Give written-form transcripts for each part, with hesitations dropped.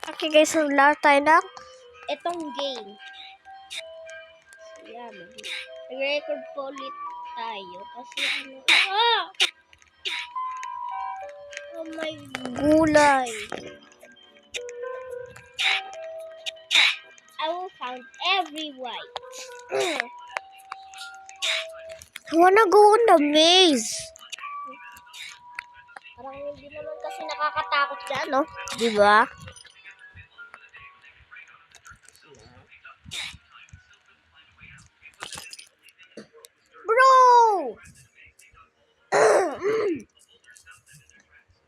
Okay guys, naglalaro tayo ng itong game. So yan, nag-record po ulit tayo kasi oh my gulay. I will found every white. I wanna go on the maze. Parang hindi naman kasi nakakatakot dyan, no? Diba? Bro!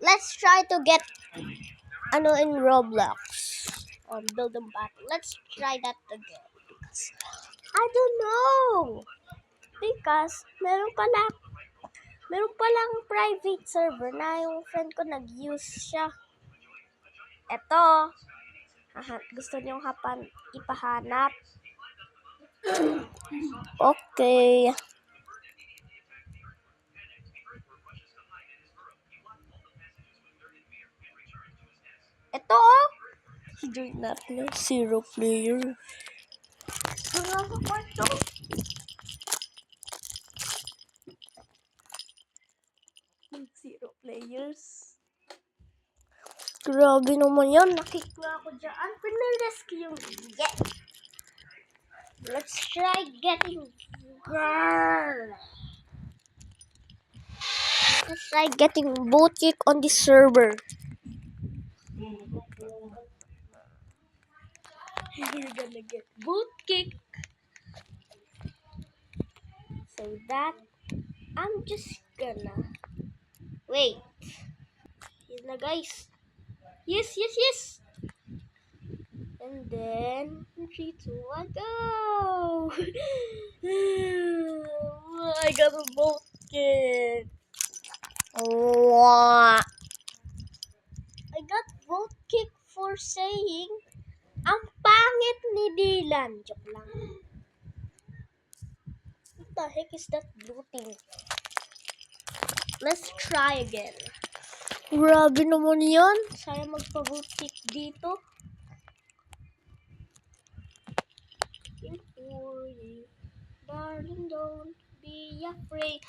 Let's try to get in Roblox on Build a Battle. Let's try that again. I don't know. Because meron palang private server na yung friend ko nag-use siya. Eto. Gusto niyong ipahanap. Okay. Ito he joined natin 0 player. Sa kwarto. Zero players. Grabe naman yan. Nakik na ako dyan. Pinarescue yung get. Let's try getting girl. Let's try getting boot kick on this server. We're gonna get boot kick. So that I'm just gonna wait. Yun na guys. Yes. And then 3, 2, 1, go! I got a boat kick. I got boat kick for saying ang pangit ni Dylan. Joke lang. What the heck is that blue thing? Let's try again. Grabe naman yan. Saya magpa-boat kick dito. For you, darling, don't be afraid.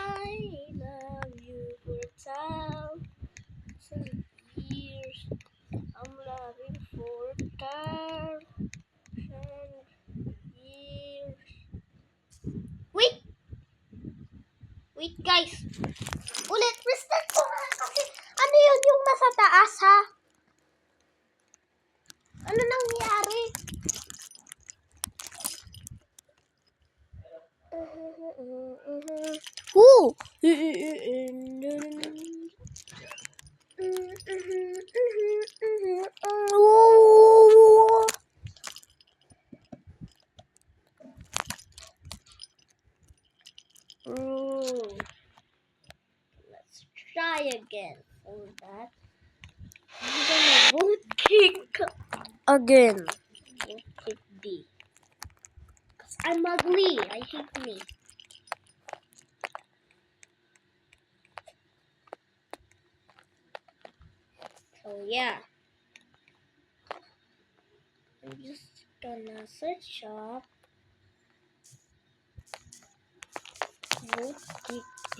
I love you for 1,000 years. I'm loving for 1,000 years. Wait guys. Ulit, restart ko nga kasi ano yun yung nasa taas ha? Ano nangyari? Who? Let's try again. For that, I'm gonna boot kick again. Boot kick D. Cause I'm ugly. I hate me. So yeah, I'm just gonna search up boot kick D.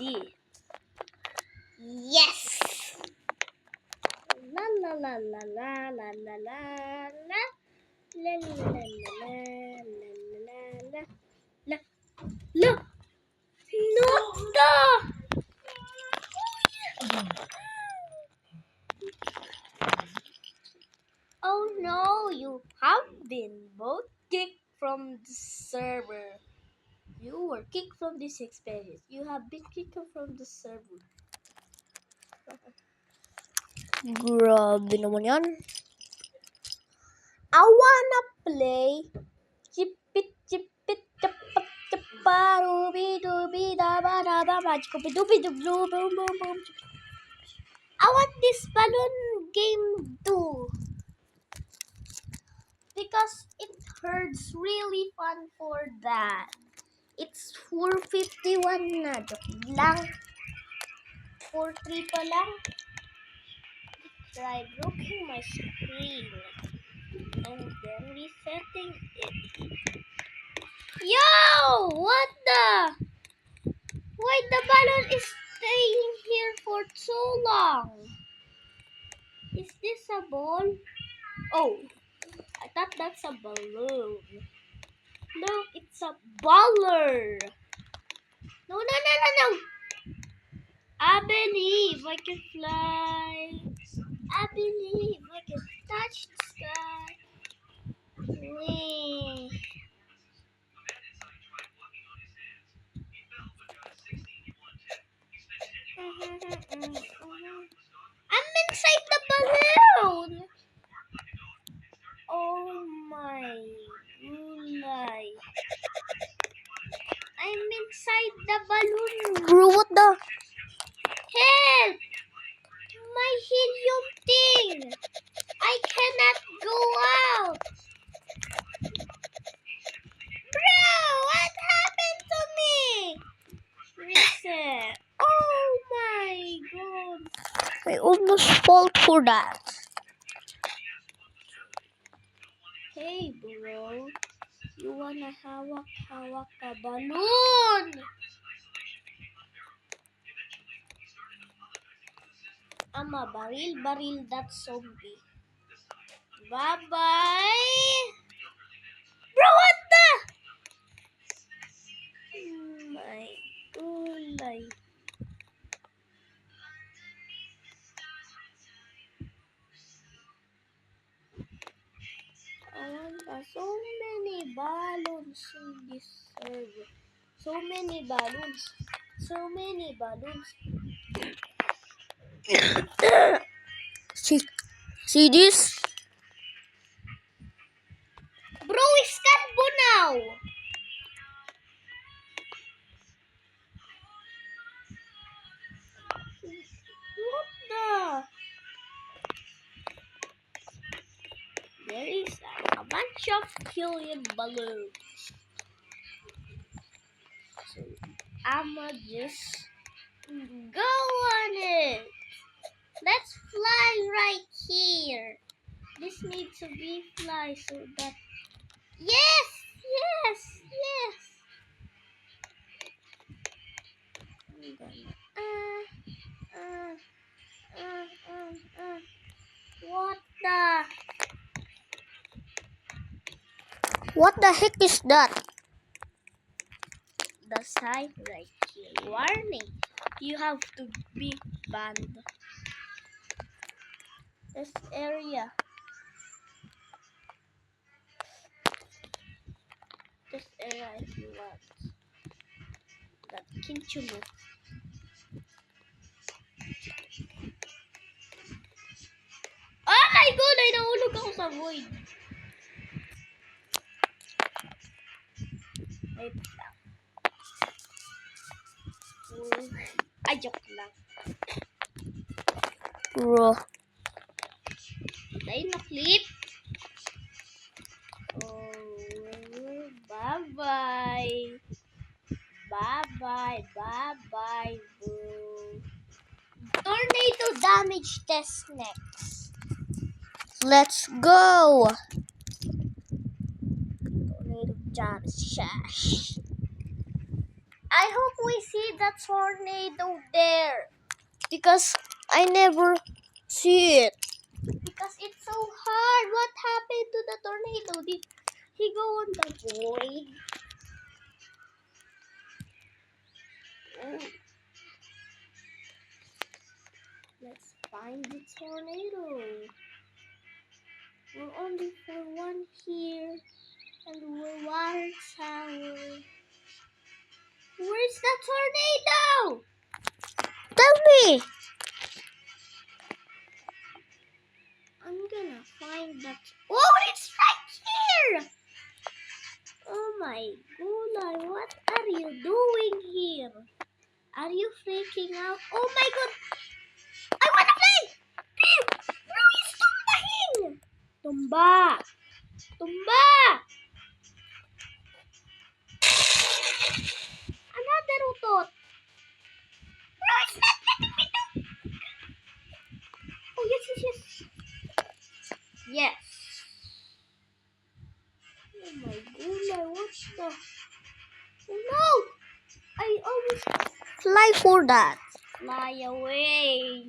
Yes. La la la la la la la la la la la la la la la la. No. Oh no, you have been both kicked from the server. You were kicked from this experience. You have been kicked from the server. Grabe naman yan. I wanna play chipit chapat chaparubi dubi daba daba magic dubi dublu boom boom boom. I want this balloon game too. Because it hurts really fun for that. It's 451 na. Joke lang. 43 pa lang. try blocking my screen and then resetting it. Yo! What the? Why the balloon is staying here for so long? Is this a ball? Oh, I thought that's a balloon. No, it's a baller. No, no, no, no, no. I believe I can fly. I believe I can touch the sky. Wee. I'm inside the balloon. Oh my gulay. I'm inside the balloon. Bro, what the? Help! My helium thing. I cannot go out. Bro, what happened to me? Reset. Oh my god. I almost fall for that. Hey bro, you wanna hawak a balloon? I'm a baril that zombie. Bye bye. Bro, what the? My gulay. I want so many balloons in this server. So many balloons. So many balloons. See this? Bro, it's Carbo now. What the? There is a bunch of helium balloons. So I'ma just go on it. Let's fly right here. This needs to be fly so that yes, yes, yes. I'm gonna what the? What the heck is that? The sign right here. Warning. You have to be banned. This area. This area if you want. That Kinchulu. Oh my god! Ay nahulog ako sa void. Wait lang. Ay, joke lang. Bro. Dahil na-clip. Oh, bye-bye. Bye-bye. Bye-bye, bro. Tornado damage test next. Let's go. Tornado damage. I hope we see the tornado there. Because I never see it. Because it's so hard. What happened to the tornado? Did he go on the void? Let's find the tornado. We're only for one here. And we're water tower. Where's the tornado? Tell me. I'm gonna find that. Oh, it's right here. Oh my god, what are you doing here? Are you freaking out? Oh my god! I wanna play! Bro, he's tumbahin! Tumba! Tumba! Another utot! Bro, it's not letting me do! Oh, yes, yes, yes. Yes. Oh my god, what the? Oh no! I always fly for that. Fly away.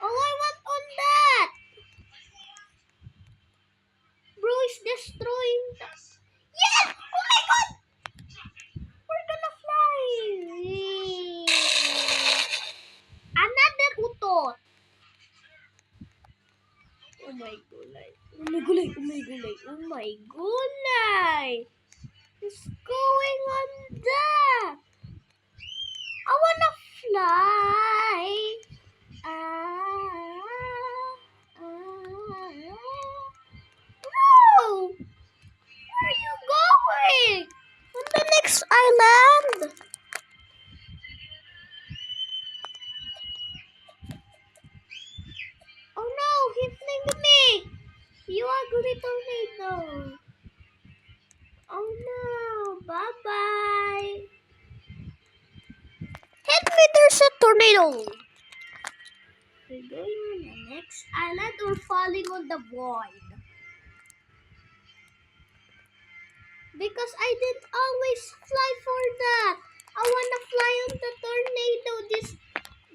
Oh, I want on that. Bro is destroying the... Yes! Oh my god! We're gonna fly. Another utot. Oh my gulay. Oh my gulay. Oh my gulay. Oh my gulay. What's going on there? I wanna fly. Ah, no! Where are you going? On the next island. Oh no, he's flying me. You ugly tornado. Oh no, bye-bye. Hit me, there's a tornado. We're going on the next island or falling on the void. Because I didn't always fly for that. I wanna fly on the tornado.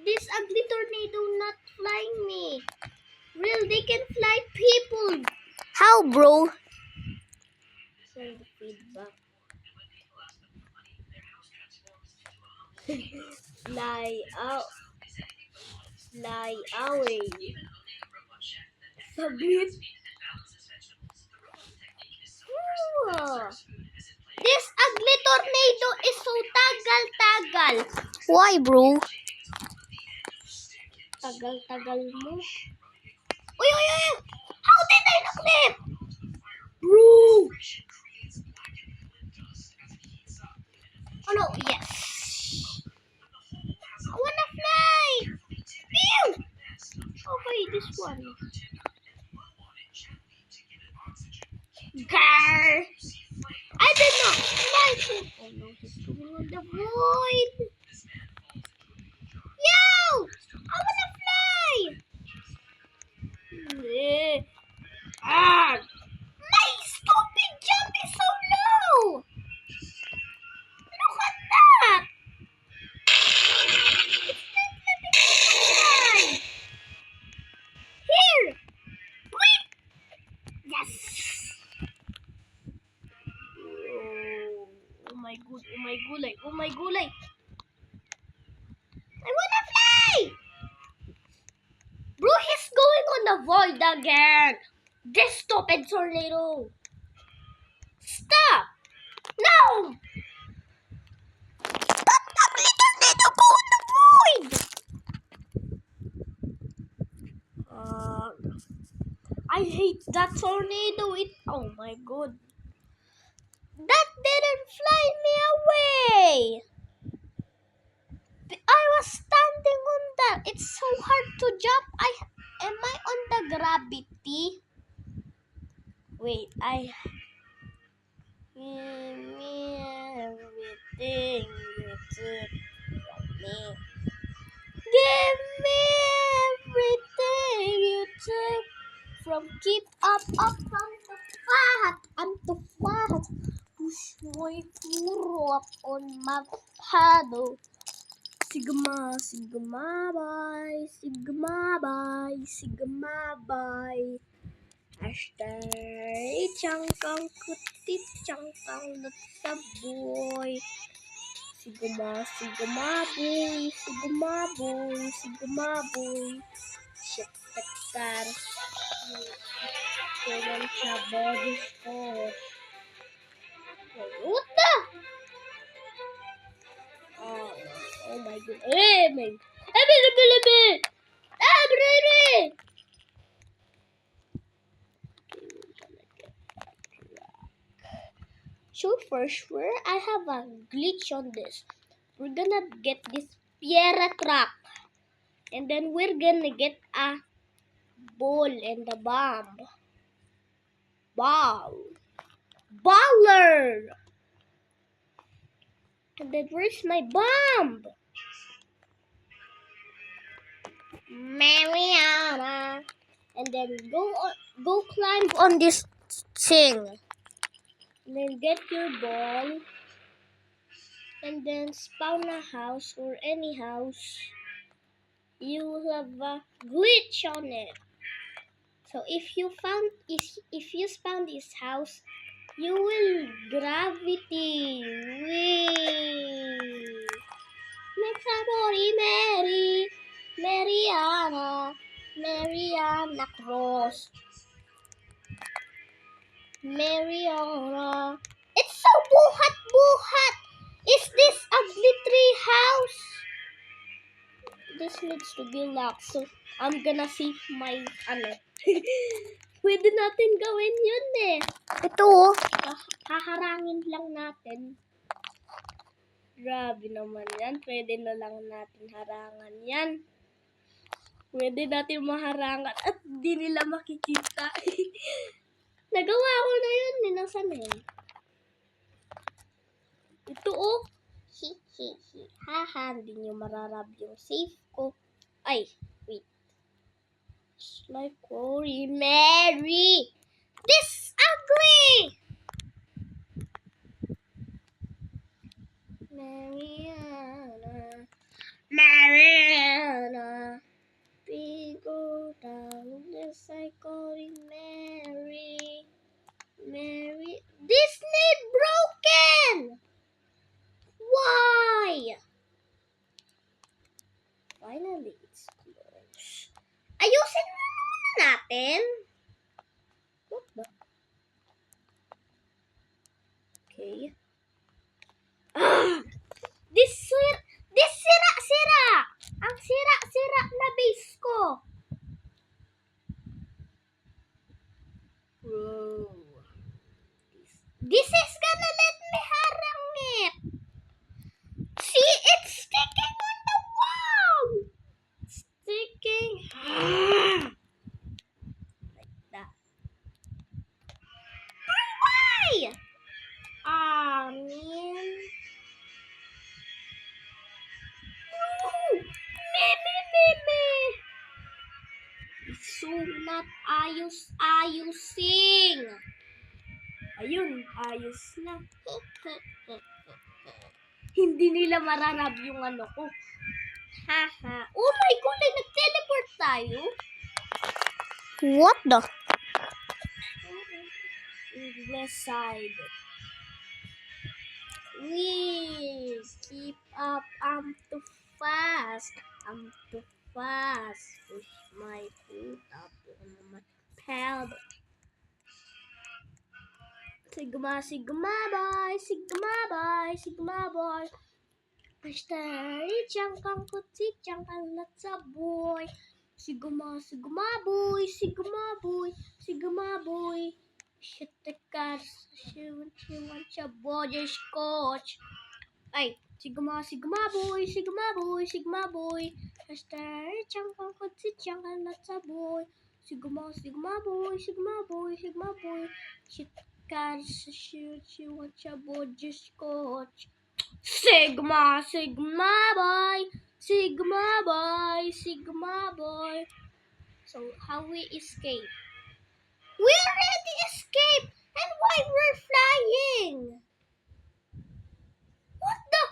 This ugly tornado not flying me. Real, they can fly people. How, bro? Send the feedback. Fly out. Fly away. Sabit. Oh. This ugly tornado is so tagal-tagal. Why, bro? Tagal-tagal mo. Uy, uy, uy! How did I clip? Bro! Oh no, yes. I wanna fly! Pew! Okay, this one. Grr! I did not fly! Oh no, he's going on the void! Yo! I wanna fly! Ah! My stupid jump is so low! Look at that! It's not letting me fly! Here! Wait! Yes! Oh my god, oh my gulay, oh my gulay! I wanna fly! Bro, he's going on the void again! This stupid tornado! Stop! No! That ugly tornado go on the void! I hate that tornado. Oh my god. That didn't fly me away. I was standing on that. It's so hard to jump. Am I on the gravity? Wait, give me everything you took from me. Give me everything you took from keep up I'm too fat. I'm too fat. Push my puro up on my paddle. Sigma, sigma, bye. Sigma, bye. Sigma, bye. Hashtag cangkang kutip cangkang letap boy. Sigma, sigma, boy. Sigma, boy. Sigma, boy. Shit, tekar. Kailan siya body ko. What the? Oh my god. Baby! So for sure, I have a glitch on this. We're gonna get this Piera truck. And then we're gonna get a ball and a bomb. Ball. Baller! And then where's my bomb? Mariana. and then go climb on this thing. And then get your ball. And then spawn a house or any house. You will have a glitch on it. So if you spawn this house, you will gravity. Whee! Next Mariana Cross. Mariana. It's so buhat. Is this ugly tree house? This needs to be locked. So I'm gonna save my Pwede natin gawin yun eh. Ito oh. Haharangin lang natin. Grabe naman yan. Pwede na lang natin harangan yan. Pwede natin maharangan at di nila makikita. Nagawa ko na yun. Nasaan na yun? Ito oh. Haha, hindi nyo mararab yung safe ko. Ay, wait. It's like Corey Mary. This ugly. Mariana. We go down this like Corey Mary. This need broken. Why? Finally, it's closed. Ayusin mo naman natin. What the? Okay. This sira. Ang sira na base ko. Bro. This is gonna let me harang it. See, it's sticking on the wall. Sticking. Like that. Why? Ah, man. Me. So not ayusing. Ayun, ayos na. Hindi nila mararab yung ano ko. Haha. Oh my God, nag-teleport tayo. What the? West side. We keep up. I'm too fast. Push my foot up on my pedal. Sigma boy. Hashtag jangkang kutik jangkang let's boy. Sigma boy. Shit the cars. She wants a boy coach. Ay, Sigma boy. Hashtag jangkang kutik jangkang let's boy. Sigma boy. Shit cars. She wants a boy coach. Sigma boy. So how we escape? We already escaped, and why we're flying? What the?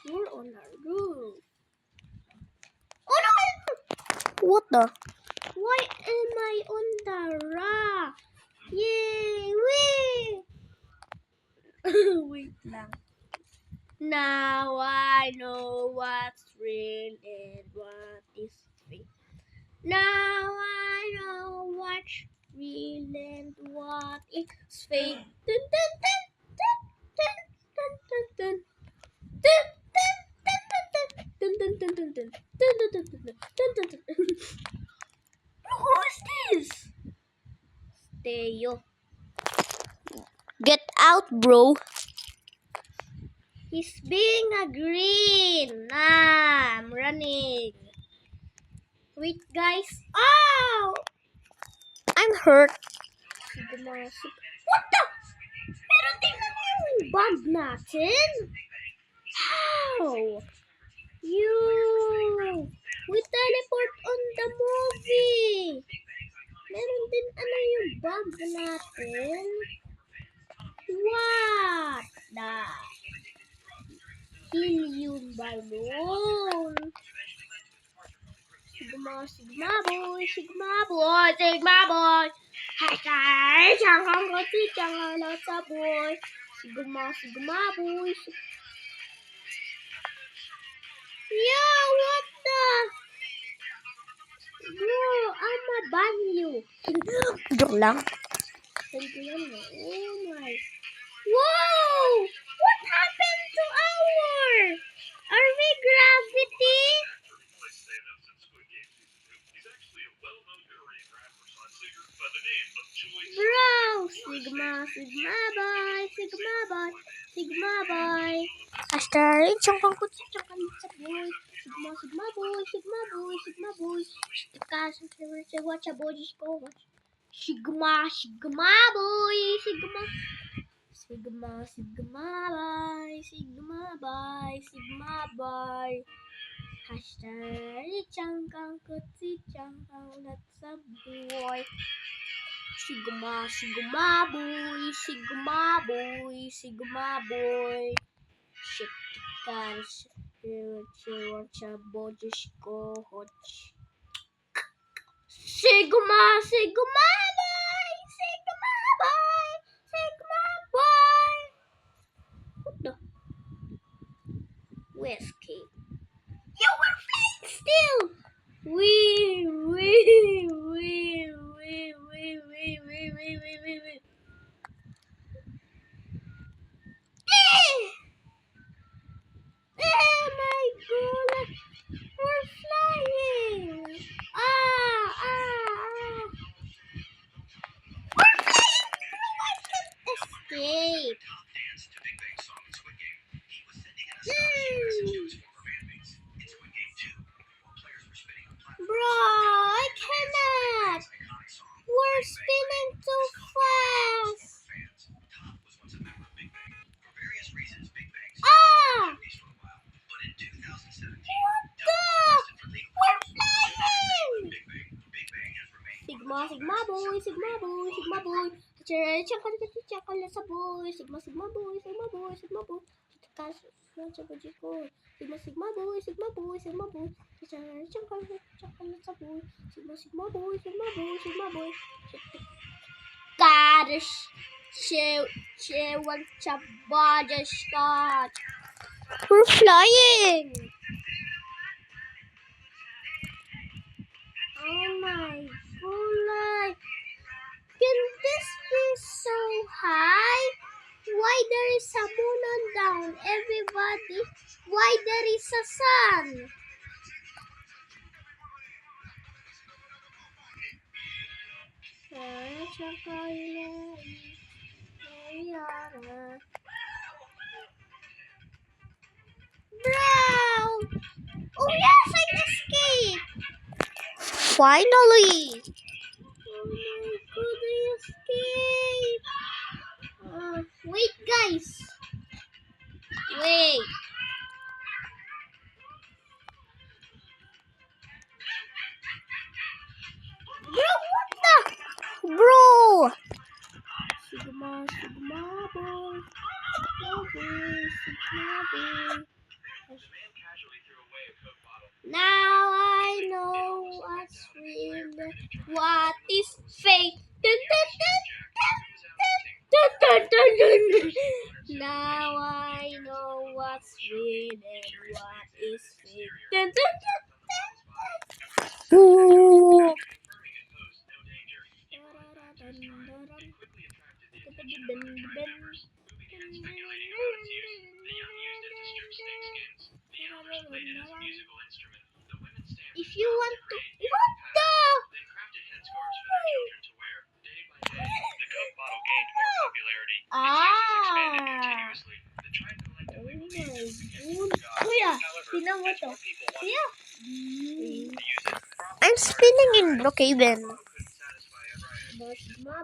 We're on our roof. Oh no! What the? Why am I on the rock? Yay! Wait lang. Now I know what's real and what is fake. Now I know what's real and what is fake. Dun, dun, dun, dun, dun, dun, dun, dun. Dun, dun, dun, dun, dun, dun, dun, dun, dun, dun, dun, dun, dun. Who is this? Teo. Get out, bro. He's being a green. I'm running. Wait, guys. Oh! I'm hurt. What the? Pero tingnan mo yung bomb natin. How? We teleport on the movie. natin. What? The helium balloon. Sigma boy, Sigma boy, Sigma boy. Hashtag, jangan kau jangan nasa boy. Sigma boy. Yo, what the? Bro, I'm a ban you. Joke lang. Oh my. Whoa! What happened to Are we gravity? Bro! Sigma boy, Sigma boy. Hashtag, jangan kau jangan nasa boy. Sigma boy. Kasi sa watch a boy ko. Sigma boy, Sigma boy. Hashtag cangkang kecil cangkang that's a boy. Sigma boy. Shit, guys. Watch a boy ko. Sigma boy. What the? We escape. You were flying still. We. Oh my god. We're flying. We're flying. I can't escape. Bro, I cannot. We're spinning too fast. What the? We're flying. Sigma boy. Check sa boy. Sigma boy. Sigma boy. Sigma boy. Sa boy. Sigma boy. Gosh. She wants a body shot. We're flying. Oh my god. Can this be so high? Why there is a moon on down, everybody? Why there is a sun? Bro! Oh yes, I escaped! Finally! Oh my god, I escaped! Wait guys! Wait! Bro, what the? Bro! Sigma boy. Now I know what's real, what is fake. Dun, dun, dun, dun, dun, dun, dun. Now I know what's real and what is fake. Dun, dun, dun, dun, dun. Ooh. If you want to, what the? Kuya, tingnan mo to. Kuya. I'm spinning in Brookhaven. Sigma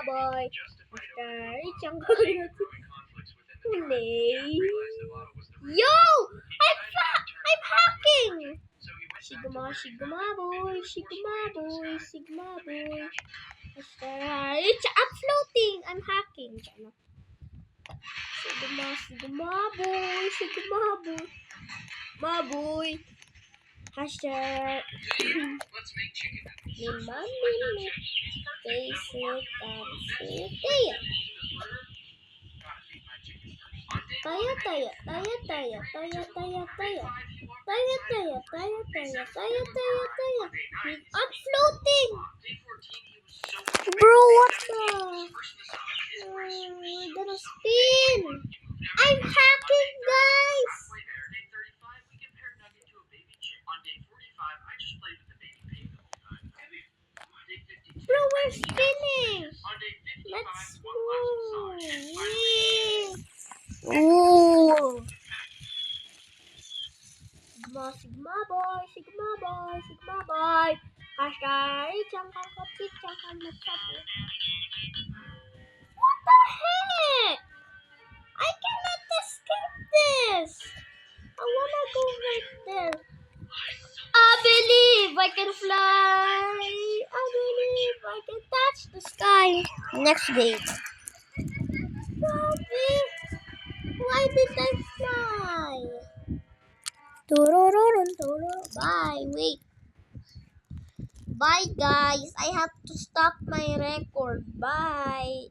boy. Yo! I'm hacking! Sigma boy, Sigma boy, Sigma boy. It's uploading. I'm hacking. Sigma boy, Sigma boy, boy. Hashtag. Lima, basic, Taya. Taya, Taya, Taya, Taya, Taya, Taya, Taya. Taya, Taya, Taya, Taya, Taya, Taya, Taya. Uploading. Bro, what the? Gonna spin. I'm hacking, guys. Bro, we're spinning. Let's move. Ooh. Sigma boy, Sigma boy, Sigma boy. Hashtag jangan kecil, jangan mencapai. What the heck? I cannot escape this. I wanna go right there. I believe I can fly. I believe I can touch the sky. Next gate. Bobby, why did I fly? Bye, wait. Bye, guys. I have to stop my record. Bye.